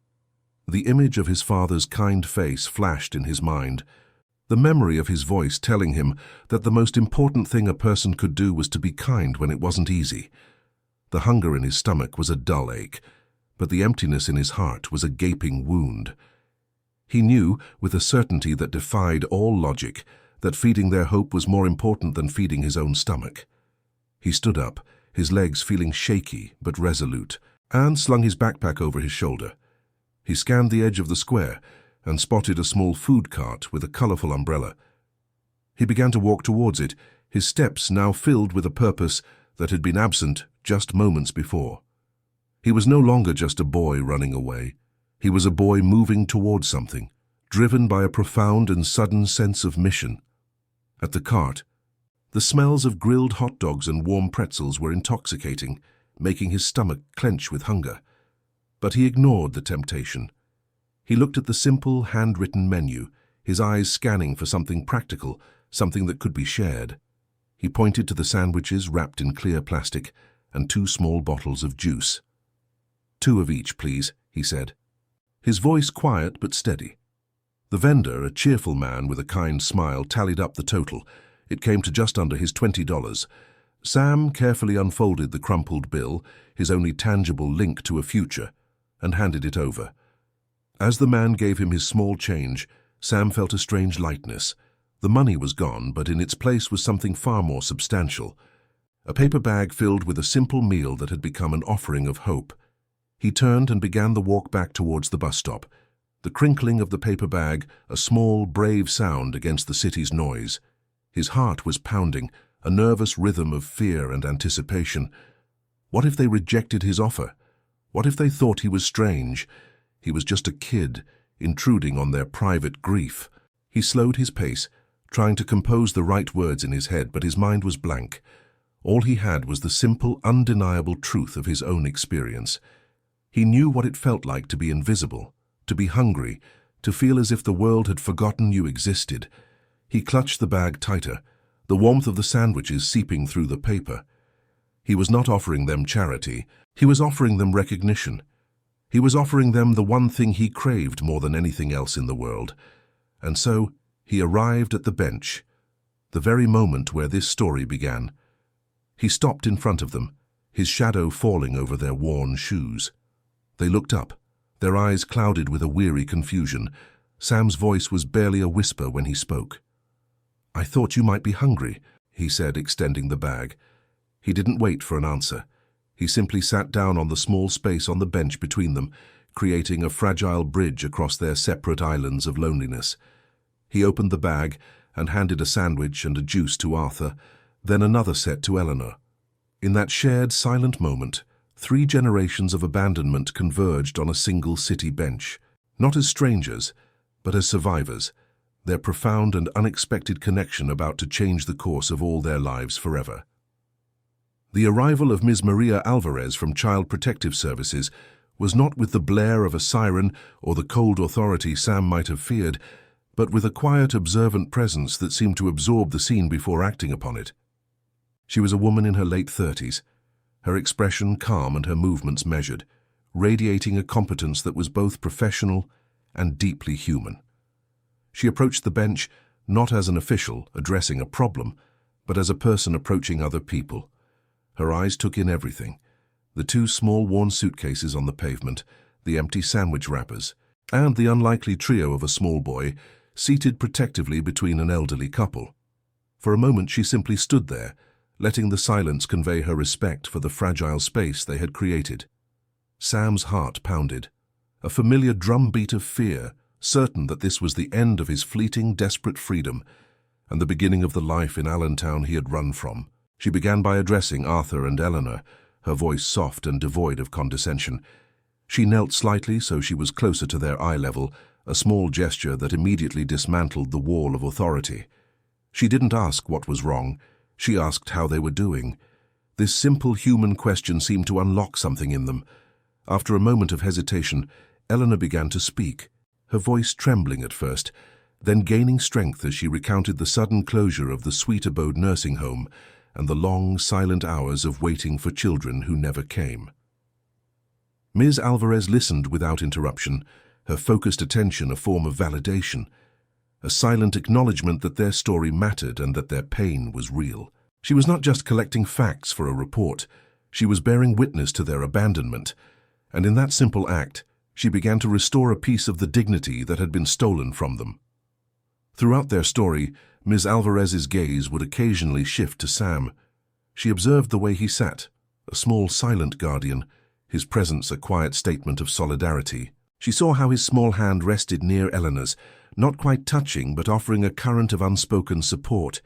The image of his father's kind face flashed in his mind, the memory of his voice telling him that the most important thing a person could do was to be kind when it wasn't easy. The hunger in his stomach was a dull ache, but the emptiness in his heart was a gaping wound. He knew, with a certainty that defied all logic, that feeding their hope was more important than feeding his own stomach. He stood up, his legs feeling shaky but resolute, and slung his backpack over his shoulder. He scanned the edge of the square and spotted a small food cart with a colorful umbrella. He began to walk towards it, his steps now filled with a purpose that had been absent just moments before. He was no longer just a boy running away. He was a boy moving towards something, driven by a profound and sudden sense of mission. At the cart, the smells of grilled hot dogs and warm pretzels were intoxicating, making his stomach clench with hunger. But he ignored the temptation. He looked at the simple, handwritten menu, his eyes scanning for something practical, something that could be shared. He pointed to the sandwiches wrapped in clear plastic and 2 small bottles of juice. 2 of each, please, he said. His voice quiet but steady. The vendor, a cheerful man with a kind smile, tallied up the total. It came to just under his $20. Sam carefully unfolded the crumpled bill, his only tangible link to a future, and handed it over. As the man gave him his small change, Sam felt a strange lightness. The money was gone, but in its place was something far more substantial. A paper bag filled with a simple meal that had become an offering of hope. He turned and began the walk back towards the bus stop. The crinkling of the paper bag, a small, brave sound against the city's noise. His heart was pounding, a nervous rhythm of fear and anticipation. What if they rejected his offer? What if they thought he was strange? He was just a kid, intruding on their private grief. He slowed his pace, trying to compose the right words in his head, but his mind was blank. All he had was the simple, undeniable truth of his own experience. He knew what it felt like to be invisible, to be hungry, to feel as if the world had forgotten you existed. He clutched the bag tighter, the warmth of the sandwiches seeping through the paper. He was not offering them charity. He was offering them recognition. He was offering them the one thing he craved more than anything else in the world. And so he arrived at the bench, the very moment where this story began. He stopped in front of them, his shadow falling over their worn shoes. They looked up, their eyes clouded with a weary confusion. Sam's voice was barely a whisper when he spoke. "I thought you might be hungry," he said, extending the bag. He didn't wait for an answer. He simply sat down on the small space on the bench between them, creating a fragile bridge across their separate islands of loneliness. He opened the bag and handed a sandwich and a juice to Arthur, then another set to Eleanor. In that shared, silent moment, 3 generations of abandonment converged on a single city bench, not as strangers, but as survivors, their profound and unexpected connection about to change the course of all their lives forever. The arrival of Ms. Maria Alvarez from Child Protective Services was not with the blare of a siren or the cold authority Sam might have feared, but with a quiet, observant presence that seemed to absorb the scene before acting upon it. She was a woman in her late 30s, her expression calm and her movements measured, radiating a competence that was both professional and deeply human. She approached the bench not as an official addressing a problem, but as a person approaching other people. Her eyes took in everything: the 2 small worn suitcases on the pavement, the empty sandwich wrappers, and the unlikely trio of a small boy seated protectively between an elderly couple. For a moment she simply stood there, letting the silence convey her respect for the fragile space they had created. Sam's heart pounded, a familiar drumbeat of fear, certain that this was the end of his fleeting, desperate freedom and the beginning of the life in Allentown he had run from. She began by addressing Arthur and Eleanor, her voice soft and devoid of condescension. She knelt slightly so she was closer to their eye level, a small gesture that immediately dismantled the wall of authority. She didn't ask what was wrong. She asked how they were doing. This simple human question seemed to unlock something in them. After a moment of hesitation, Eleanor began to speak, her voice trembling at first, then gaining strength as she recounted the sudden closure of the Sweet Abode nursing home and the long, silent hours of waiting for children who never came. Ms. Alvarez listened without interruption, her focused attention a form of validation, a silent acknowledgement that their story mattered and that their pain was real. She was not just collecting facts for a report, she was bearing witness to their abandonment, and in that simple act, she began to restore a piece of the dignity that had been stolen from them. Throughout their story, Ms. Alvarez's gaze would occasionally shift to Sam. She observed the way he sat, a small silent guardian, his presence a quiet statement of solidarity. She saw how his small hand rested near Eleanor's, not quite touching but offering a current of unspoken support.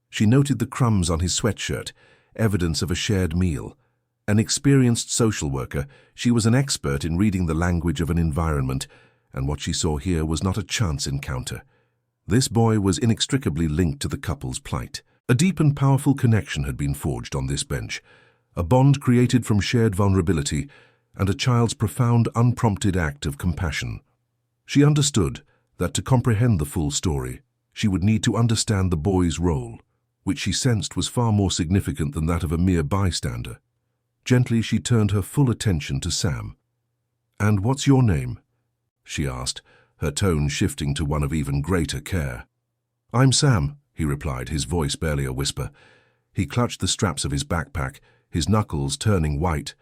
She noted the crumbs on his sweatshirt, evidence of a shared meal. An experienced social worker, she was an expert in reading the language of an environment, and what she saw here was not a chance encounter. This boy was inextricably linked to the couple's plight. A deep and powerful connection had been forged on this bench, a bond created from shared vulnerability and a child's profound, unprompted act of compassion. She understood that to comprehend the full story, she would need to understand the boy's role, which she sensed was far more significant than that of a mere bystander. Gently, she turned her full attention to Sam. "And what's your name?" she asked, her tone shifting to one of even greater care. "I'm Sam," he replied, his voice barely a whisper. He clutched the straps of his backpack, his knuckles turning white.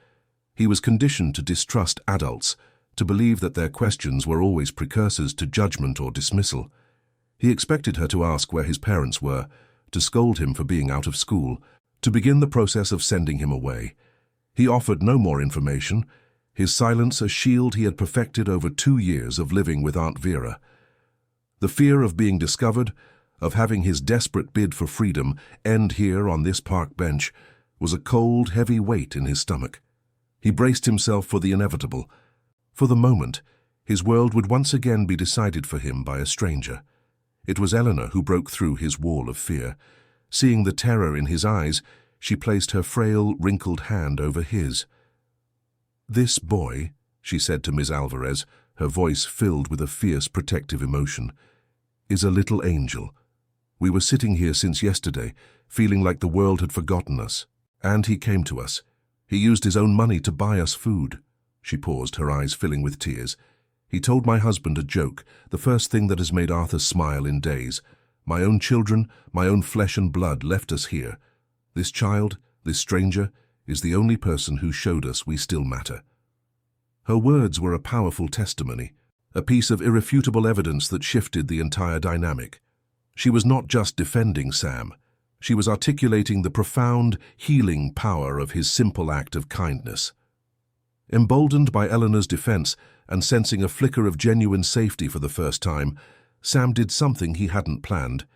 He was conditioned to distrust adults, to believe that their questions were always precursors to judgment or dismissal. He expected her to ask where his parents were, to scold him for being out of school, to begin the process of sending him away. He offered no more information, his silence a shield he had perfected over 2 years of living with Aunt Vera. The fear of being discovered, of having his desperate bid for freedom end here on this park bench, was a cold, heavy weight in his stomach. He braced himself for the inevitable. For the moment, his world would once again be decided for him by a stranger. It was Eleanor who broke through his wall of fear. Seeing the terror in his eyes, she placed her frail, wrinkled hand over his. "This boy," she said to Ms. Alvarez, her voice filled with a fierce, protective emotion, "is a little angel. We were sitting here since yesterday, feeling like the world had forgotten us. And he came to us. He used his own money to buy us food." She paused, her eyes filling with tears. "He told my husband a joke, the first thing that has made Arthur smile in days. My own children, my own flesh and blood left us here. This child, this stranger, is the only person who showed us we still matter." Her words were a powerful testimony, a piece of irrefutable evidence that shifted the entire dynamic. She was not just defending Sam. She was articulating the profound, healing power of his simple act of kindness. Emboldened by Eleanor's defense and sensing a flicker of genuine safety for the first time, Sam did something he hadn't planned.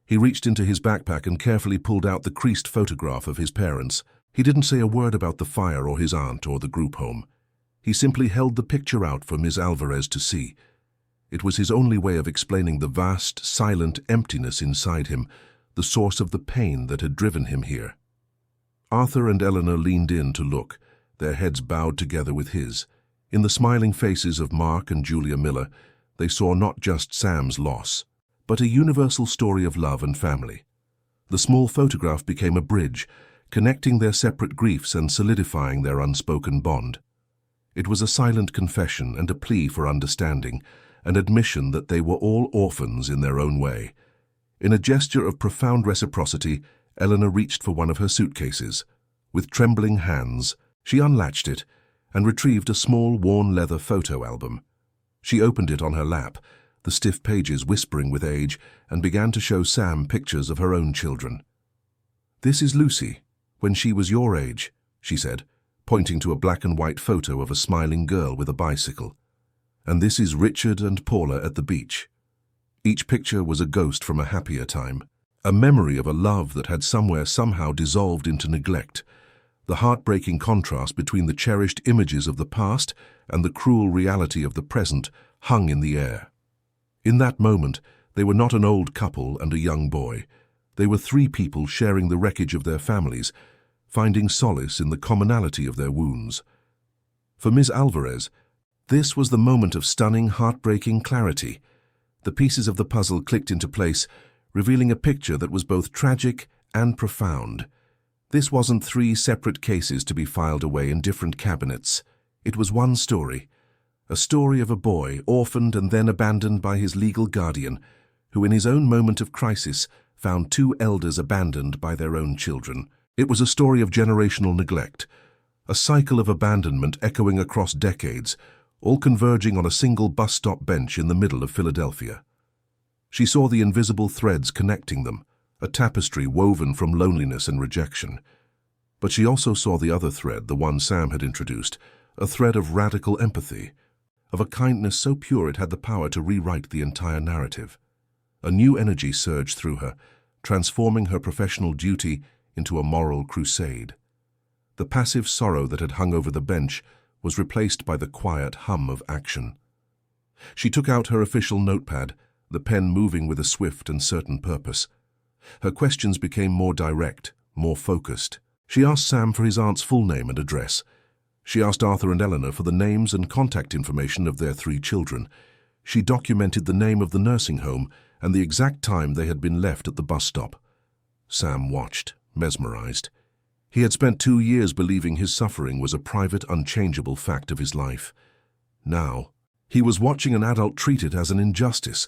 He reached into his backpack and carefully pulled out the creased photograph of his parents. He didn't say a word about the fire or his aunt or the group home. He simply held the picture out for Ms. Alvarez to see. It was his only way of explaining the vast, silent emptiness inside him, the source of the pain that had driven him here. Arthur and Eleanor leaned in to look, their heads bowed together with his. In the smiling faces of Mark and Julia Miller, they saw not just Sam's loss, but a universal story of love and family. The small photograph became a bridge, connecting their separate griefs and solidifying their unspoken bond. It was a silent confession and a plea for understanding, an admission that they were all orphans in their own way. In a gesture of profound reciprocity, Eleanor reached for one of her suitcases. With trembling hands, she unlatched it and retrieved a small, worn leather photo album. She opened it on her lap, the stiff pages whispering with age, and began to show Sam pictures of her own children. "This is Lucy, when she was your age," she said, pointing to a black-and-white photo of a smiling girl with a bicycle. "And this is Richard and Paula at the beach." Each picture was a ghost from a happier time, a memory of a love that had somehow dissolved into neglect. The heartbreaking contrast between the cherished images of the past and the cruel reality of the present hung in the air. In that moment, they were not an old couple and a young boy. They were three people sharing the wreckage of their families, finding solace in the commonality of their wounds. For Ms. Alvarez, this was the moment of stunning, heartbreaking clarity. The pieces of the puzzle clicked into place, revealing a picture that was both tragic and profound. This wasn't three separate cases to be filed away in different cabinets. It was one story. A story of a boy orphaned and then abandoned by his legal guardian, who in his own moment of crisis found two elders abandoned by their own children. It was a story of generational neglect, a cycle of abandonment echoing across decades, all converging on a single bus stop bench in the middle of Philadelphia. She saw the invisible threads connecting them, a tapestry woven from loneliness and rejection. But she also saw the other thread, the one Sam had introduced, a thread of radical empathy, of a kindness so pure it had the power to rewrite the entire narrative. A new energy surged through her, transforming her professional duty into a moral crusade. The passive sorrow that had hung over the bench was replaced by the quiet hum of action. She took out her official notepad, the pen moving with a swift and certain purpose. Her questions became more direct, more focused. She asked Sam for his aunt's full name and address. She asked Arthur and Eleanor for the names and contact information of their three children. She documented the name of the nursing home and the exact time they had been left at the bus stop. Sam watched, mesmerized. He had spent 2 years believing his suffering was a private, unchangeable fact of his life. Now, he was watching an adult treat it as an injustice,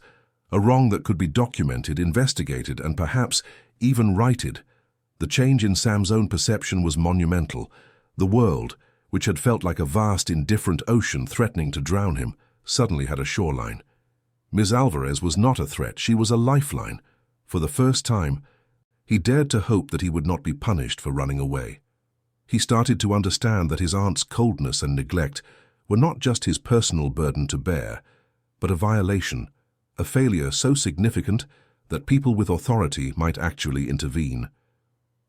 a wrong that could be documented, investigated, and perhaps even righted. The change in Sam's own perception was monumental. The world, which had felt like a vast, indifferent ocean threatening to drown him, suddenly had a shoreline. Ms. Alvarez was not a threat, she was a lifeline. For the first time, he dared to hope that he would not be punished for running away. He started to understand that his aunt's coldness and neglect were not just his personal burden to bear, but a violation, a failure so significant that people with authority might actually intervene.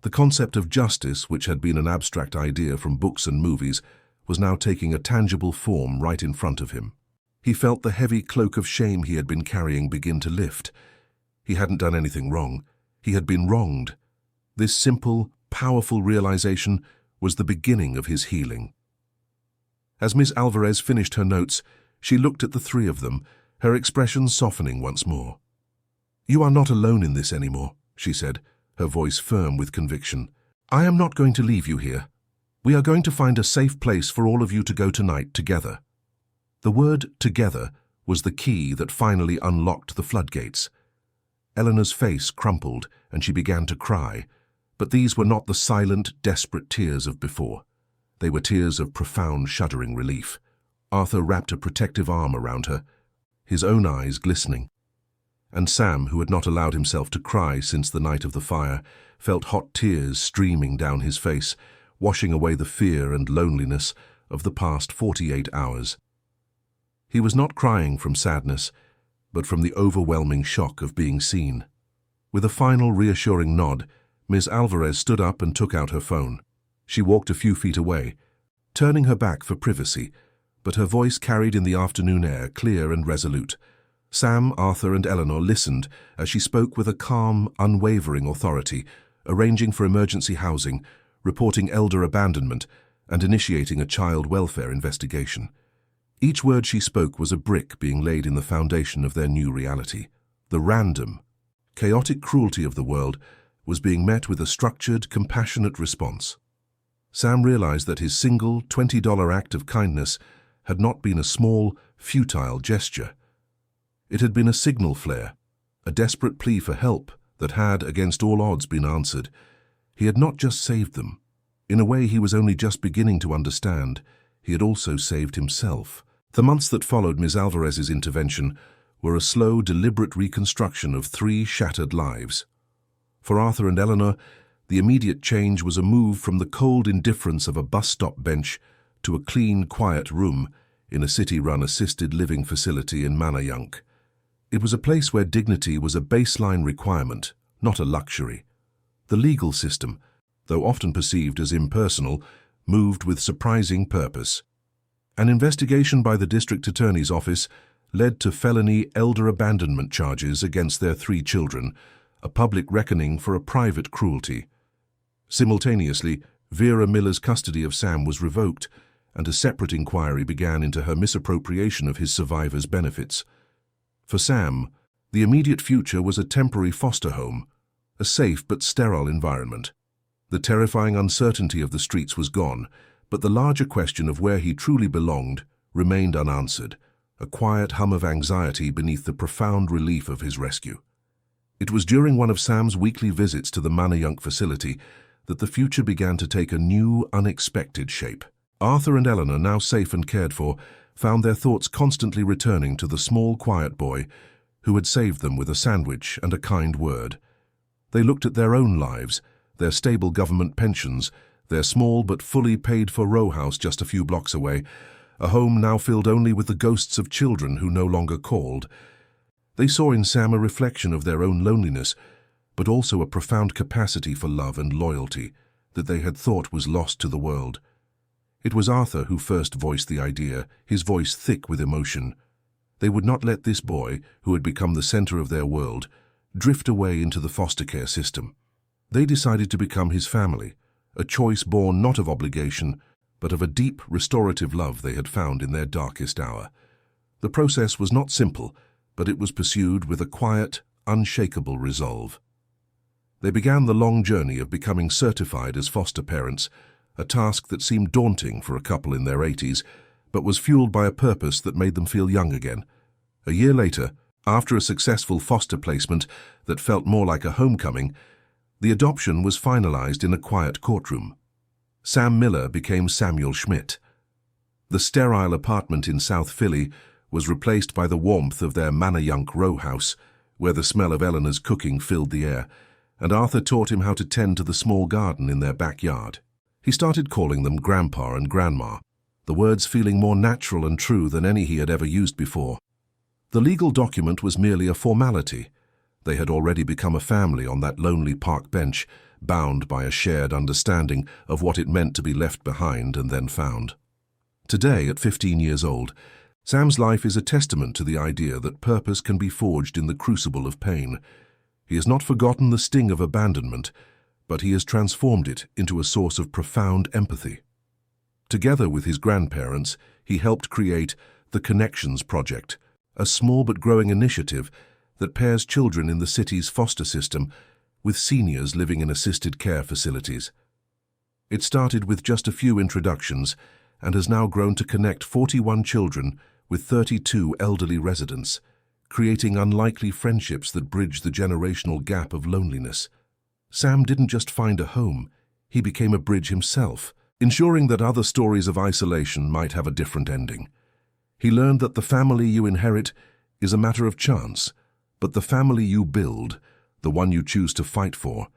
The concept of justice, which had been an abstract idea from books and movies, was now taking a tangible form right in front of him. He felt the heavy cloak of shame he had been carrying begin to lift. He hadn't done anything wrong. He had been wronged. This simple, powerful realization was the beginning of his healing. As Miss Alvarez finished her notes, she looked at the three of them, her expression softening once more. "You are not alone in this anymore," she said, her voice firm with conviction. "I am not going to leave you here. We are going to find a safe place for all of you to go tonight together." The word "together" was the key that finally unlocked the floodgates. Eleanor's face crumpled and she began to cry, but these were not the silent, desperate tears of before. They were tears of profound, shuddering relief. Arthur wrapped a protective arm around her, his own eyes glistening. And Sam, who had not allowed himself to cry since the night of the fire, felt hot tears streaming down his face, washing away the fear and loneliness of the past 48 hours. He was not crying from sadness, but from the overwhelming shock of being seen. With a final reassuring nod, Ms. Alvarez stood up and took out her phone. She walked a few feet away, turning her back for privacy, but her voice carried in the afternoon air, clear and resolute. Sam, Arthur, and Eleanor listened as she spoke with a calm, unwavering authority, arranging for emergency housing, reporting elder abandonment, and initiating a child welfare investigation. Each word she spoke was a brick being laid in the foundation of their new reality. The random, chaotic cruelty of the world was being met with a structured, compassionate response. Sam realized that his single $20 act of kindness had not been a small, futile gesture. It had been a signal flare, a desperate plea for help that had, against all odds, been answered. He had not just saved them. In a way he was only just beginning to understand. He had also saved himself. The months that followed Ms. Alvarez's intervention were a slow, deliberate reconstruction of 3 shattered lives. For Arthur and Eleanor, the immediate change was a move from the cold indifference of a bus stop bench to a clean, quiet room in a city-run assisted living facility in Manayunk. It was a place where dignity was a baseline requirement, not a luxury. The legal system, though often perceived as impersonal, moved with surprising purpose. An investigation by the district attorney's office led to felony elder abandonment charges against their 3 children, a public reckoning for a private cruelty. Simultaneously, Vera Miller's custody of Sam was revoked, and a separate inquiry began into her misappropriation of his survivor's benefits. For Sam, the immediate future was a temporary foster home, a safe but sterile environment. The terrifying uncertainty of the streets was gone, but the larger question of where he truly belonged remained unanswered, a quiet hum of anxiety beneath the profound relief of his rescue. It was during one of Sam's weekly visits to the Manayunk facility that the future began to take a new, unexpected shape. Arthur and Eleanor, now safe and cared for, found their thoughts constantly returning to the small, quiet boy who had saved them with a sandwich and a kind word. They looked at their own lives, their stable government pensions, their small but fully paid-for row house just a few blocks away, a home now filled only with the ghosts of children who no longer called. They saw in Sam a reflection of their own loneliness, but also a profound capacity for love and loyalty that they had thought was lost to the world. It was Arthur who first voiced the idea, his voice thick with emotion. They would not let this boy, who had become the center of their world, drift away into the foster care system. They decided to become his family, a choice born not of obligation, but of a deep, restorative love they had found in their darkest hour. The process was not simple, but it was pursued with a quiet, unshakable resolve. They began the long journey of becoming certified as foster parents, a task that seemed daunting for a couple in their 80s, but was fueled by a purpose that made them feel young again. A year later, after a successful foster placement that felt more like a homecoming, the adoption was finalized in a quiet courtroom. Sam Miller became Samuel Schmidt. The sterile apartment in South Philly was replaced by the warmth of their Manayunk row house, where the smell of Eleanor's cooking filled the air, and Arthur taught him how to tend to the small garden in their backyard. He started calling them Grandpa and Grandma, the words feeling more natural and true than any he had ever used before. The legal document was merely a formality. They had already become a family on that lonely park bench, bound by a shared understanding of what it meant to be left behind and then found. Today, at 15 years old, Sam's life is a testament to the idea that purpose can be forged in the crucible of pain. He has not forgotten the sting of abandonment, but he has transformed it into a source of profound empathy. Together with his grandparents, he helped create the Connections Project, a small but growing initiative that pairs children in the city's foster system with seniors living in assisted care facilities. It started with just a few introductions and has now grown to connect 41 children with 32 elderly residents, creating unlikely friendships that bridge the generational gap of loneliness. Sam didn't just find a home, he became a bridge himself, ensuring that other stories of isolation might have a different ending. He learned that the family you inherit is a matter of chance, but the family you build, the one you choose to fight for,